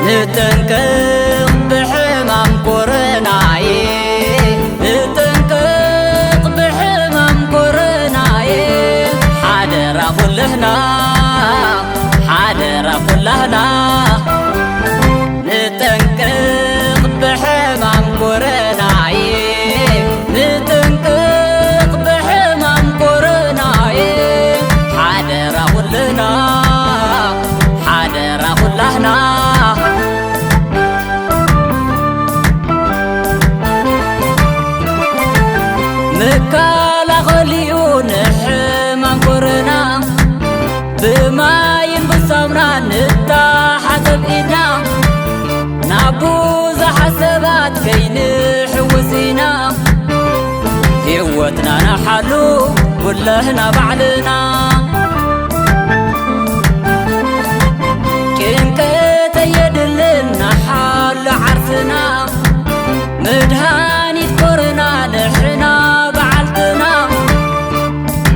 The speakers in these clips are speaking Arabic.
نتنكق بحمام كورناي نتنكق بحمام كورناي حاضر كلنا حاضر كلنا نتنكق بحمام كورناي نتنكق بحمام كورناي حاضر كلنا حاضر كلنا مكالا غليون حمام كورنا بماين بصمنا نتحسب إيدنا نعبوز حسبات كي نحوسينا هيوتنا نحلو كلهنا بعدنا كنكت يدلنا حال عرسنا مدهاني كورنا نحنا بعلتنا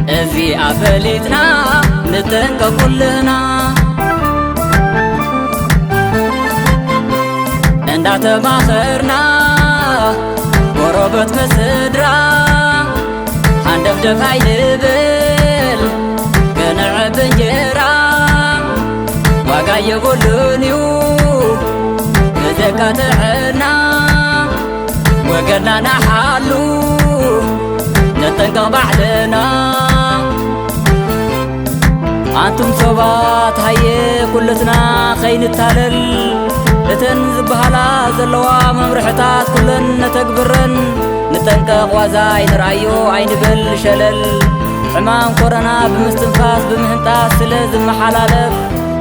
ازي أفليتنا نتنكا كلنا اندعت باخرنا قربت مسدرا هندف دفاي نبل كنعب انجرا واقا يقولونيو نزكا تحنا وقلنا نحالو نتنكا بعدنا أنتم صبات هاي كلتنا خين التالل لتنزب بحالا زلوا ممرحتات كلن نتكبرن نتنكق وزاي نرأيو عين بل شلل حمام كورونا بمستنفاس بمهنتاس سلز محلالف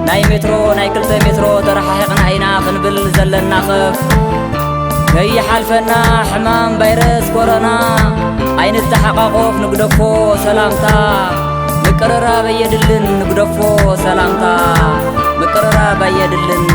ناي مترو ناي كلتا مترو ترحيقنا عينا خنبل زلنا خف كي حالفنا حمام فيروس كورونا عين التحققوف نقدفو سلامتا مقررا بيدلن نقدفو سلامتا مقررا بيدلن